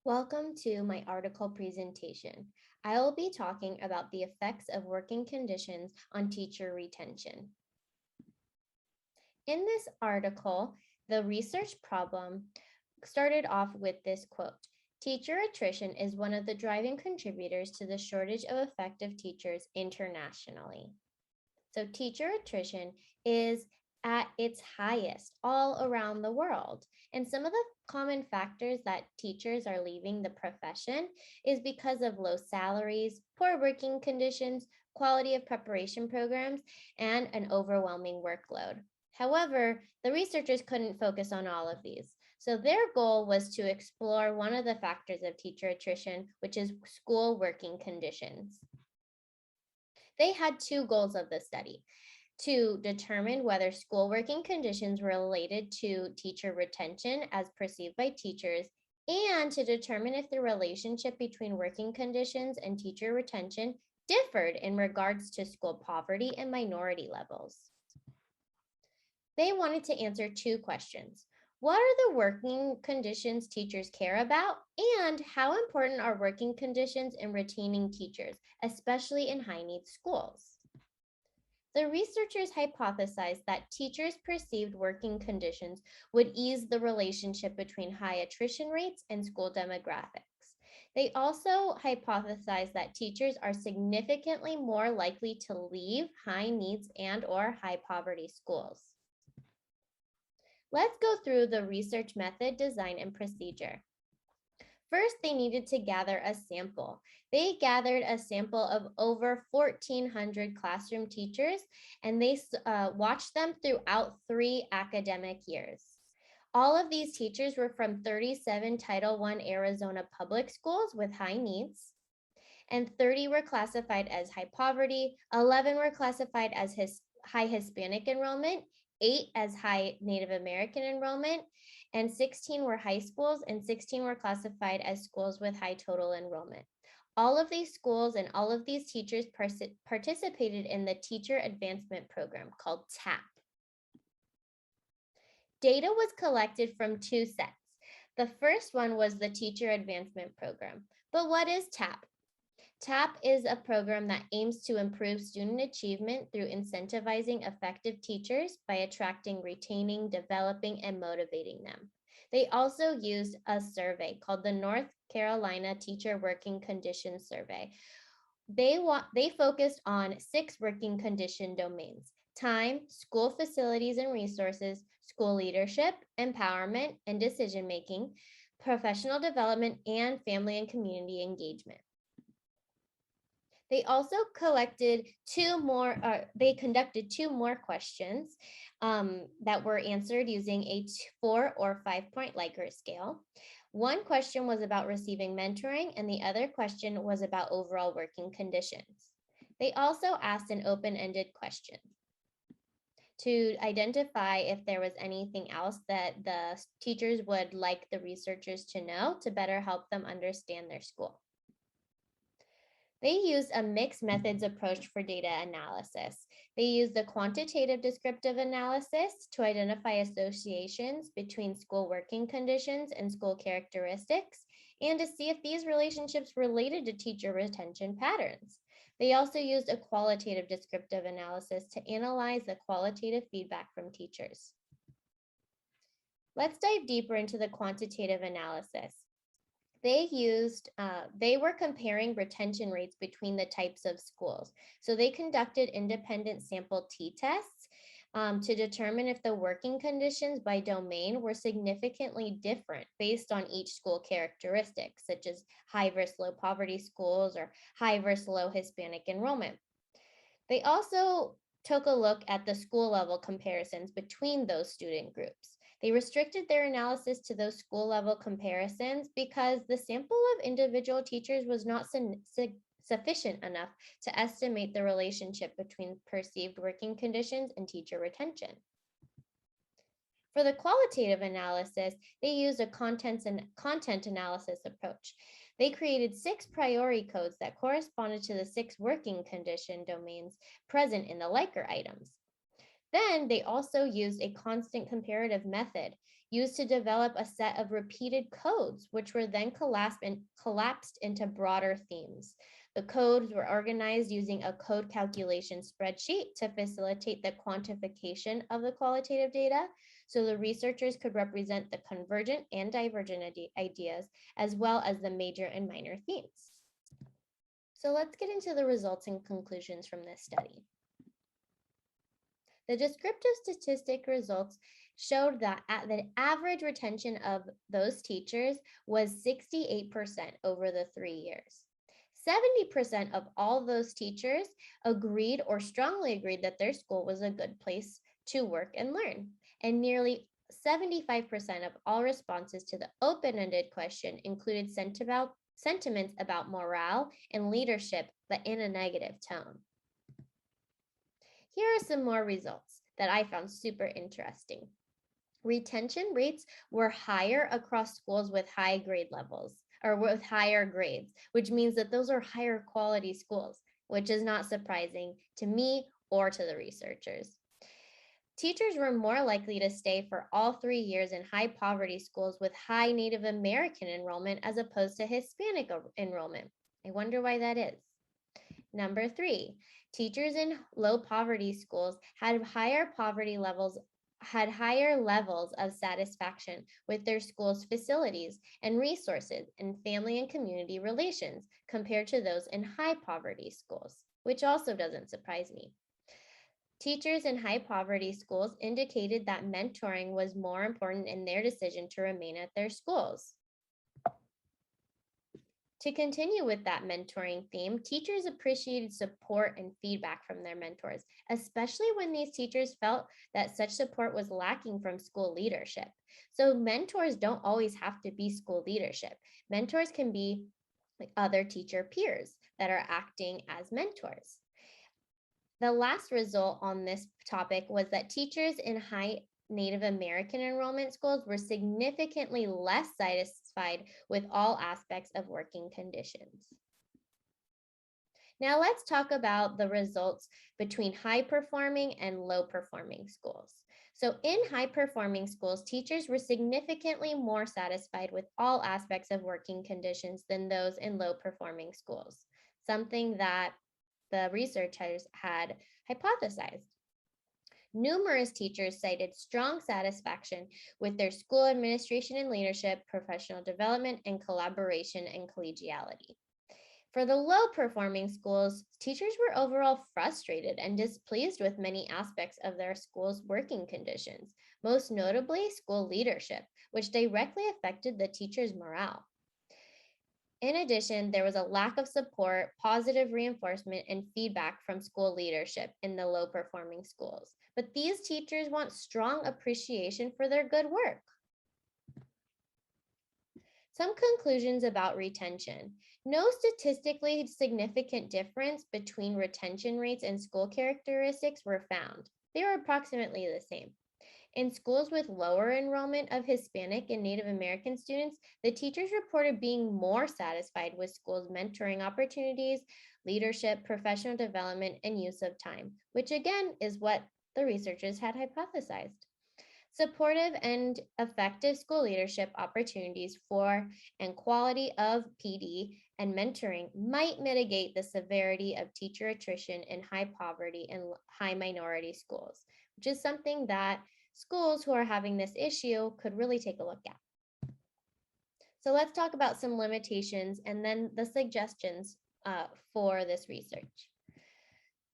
Welcome to my article presentation. I will be talking about the effects of working conditions on teacher retention. In this article, the research problem started off with this quote: "Teacher attrition is one of the driving contributors to the shortage of effective teachers internationally." So teacher attrition is at its highest all around the world. And some of the common factors that teachers are leaving the profession is because of low salaries, poor working conditions, quality of preparation programs, and an overwhelming workload. However, the researchers couldn't focus on all of these. So their goal was to explore one of the factors of teacher attrition, which is school working conditions. They had two goals of the study: to determine whether school working conditions were related to teacher retention as perceived by teachers, and to determine if the relationship between working conditions and teacher retention differed in regards to school poverty and minority levels. They wanted to answer two questions. What are the working conditions teachers care about? And how important are working conditions in retaining teachers, especially in high-need schools? The researchers hypothesized that teachers' perceived working conditions would ease the relationship between high attrition rates and school demographics. They also hypothesized that teachers are significantly more likely to leave high needs and/or high poverty schools. Let's go through the research method, design, and procedure. First, they needed to gather a sample. They gathered a sample of over 1,400 classroom teachers, and they watched them throughout 3 academic years. All of these teachers were from 37 Title I Arizona public schools with high needs, and 30 were classified as high poverty, 11 were classified as high Hispanic enrollment, 8 as high Native American enrollment, and 16 were high schools, and 16 were classified as schools with high total enrollment. All of these schools and all of these teachers participated in the Teacher Advancement Program called TAP. Data was collected from 2 sets. The first one was the Teacher Advancement Program. But what is TAP? TAP is a program that aims to improve student achievement through incentivizing effective teachers by attracting, retaining, developing, and motivating them. They also used a survey called the North Carolina Teacher Working Conditions Survey. They focused on 6 working condition domains: time, school facilities and resources, school leadership, empowerment and decision making, professional development, and family and community engagement. They also collected they conducted 2 more questions that were answered using a 4 or 5-point Likert scale. One question was about receiving mentoring, and the other question was about overall working conditions. They also asked an open-ended question to identify if there was anything else that the teachers would like the researchers to know to better help them understand their school. They used a mixed methods approach for data analysis. They used the quantitative descriptive analysis to identify associations between school working conditions and school characteristics, and to see if these relationships related to teacher retention patterns. They also used a qualitative descriptive analysis to analyze the qualitative feedback from teachers. Let's dive deeper into the quantitative analysis. They were comparing retention rates between the types of schools. So they conducted independent sample t-tests to determine if the working conditions by domain were significantly different based on each school characteristics, such as high versus low poverty schools or high versus low Hispanic enrollment. They also took a look at the school level comparisons between those student groups. They restricted their analysis to those school level comparisons because the sample of individual teachers was not sufficient enough to estimate the relationship between perceived working conditions and teacher retention. For the qualitative analysis, they used a content analysis approach. They created 6 priority codes that corresponded to the 6 working condition domains present in the Likert items. Then they also used a constant comparative method used to develop a set of repeated codes, which were then collapsed into broader themes. The codes were organized using a code calculation spreadsheet to facilitate the quantification of the qualitative data, so the researchers could represent the convergent and divergent ideas, as well as the major and minor themes. So let's get into the results and conclusions from this study. The descriptive statistic results showed that the average retention of those teachers was 68% over the 3 years. 70% of all those teachers agreed or strongly agreed that their school was a good place to work and learn. And nearly 75% of all responses to the open-ended question included sentiments about morale and leadership, but in a negative tone. Here are some more results that I found super interesting. Retention rates were higher across schools with high grade levels or with higher grades, which means that those are higher quality schools, which is not surprising to me or to the researchers. Teachers were more likely to stay for all 3 years in high poverty schools with high Native American enrollment as opposed to Hispanic enrollment. I wonder why that is. Number 3, teachers in low poverty schools had higher levels of satisfaction with their school's facilities and resources and family and community relations compared to those in high poverty schools, which also doesn't surprise me. Teachers in high poverty schools indicated that mentoring was more important in their decision to remain at their schools. To continue with that mentoring theme, teachers appreciated support and feedback from their mentors, especially when these teachers felt that such support was lacking from school leadership. So mentors don't always have to be school leadership. Mentors can be like other teacher peers that are acting as mentors. The last result on this topic was that teachers in high Native American enrollment schools were significantly less satisfied with all aspects of working conditions. Now let's talk about the results between high performing and low performing schools. So in high performing schools, teachers were significantly more satisfied with all aspects of working conditions than those in low performing schools, something that the researchers had hypothesized. Numerous teachers cited strong satisfaction with their school administration and leadership, professional development, and collaboration and collegiality. For the low-performing schools, teachers were overall frustrated and displeased with many aspects of their school's working conditions, most notably school leadership, which directly affected the teachers' morale. In addition, there was a lack of support, positive reinforcement, and feedback from school leadership in the low-performing schools. But these teachers want strong appreciation for their good work. Some conclusions about retention. No statistically significant difference between retention rates and school characteristics were found. They were approximately the same. In schools with lower enrollment of Hispanic and Native American students, the teachers reported being more satisfied with schools' mentoring opportunities, leadership, professional development, and use of time, which again is what the researchers had hypothesized. Supportive and effective school leadership opportunities for and quality of PD and mentoring might mitigate the severity of teacher attrition in high poverty and high minority schools, which is something that schools who are having this issue could really take a look at. So let's talk about some limitations and then the suggestions for this research.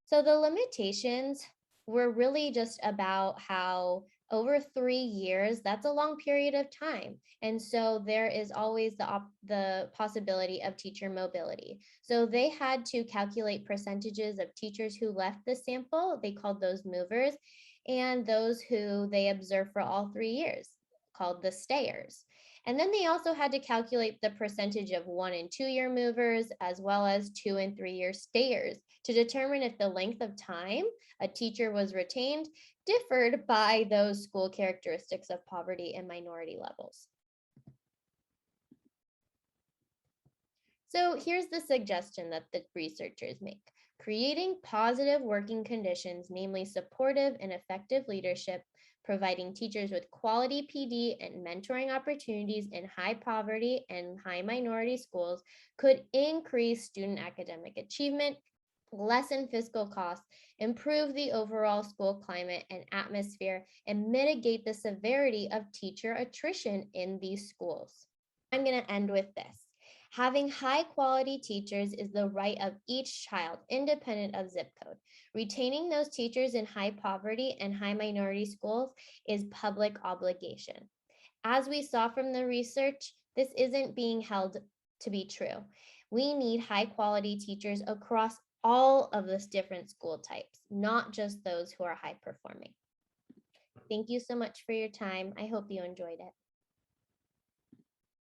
So the limitations were really just about how over 3 years, that's a long period of time. And so there is always the possibility of teacher mobility. So they had to calculate percentages of teachers who left the sample, they called those movers, and those who they observed for all 3 years, called the stayers. And then they also had to calculate the percentage of 1 and 2 year movers, as well as 2 and 3 year stayers, to determine if the length of time a teacher was retained differed by those school characteristics of poverty and minority levels. So here's the suggestion that the researchers make. Creating positive working conditions, namely supportive and effective leadership, Providing teachers with quality PD and mentoring opportunities in high poverty and high minority schools could increase student academic achievement, lessen fiscal costs, improve the overall school climate and atmosphere, and mitigate the severity of teacher attrition in these schools. I'm going to end with this. Having high quality teachers is the right of each child, independent of zip code. Retaining those teachers in high poverty and high minority schools is public obligation. As we saw from the research, this isn't being held to be true. We need high quality teachers across all of the different school types, not just those who are high performing. Thank you so much for your time. I hope you enjoyed it.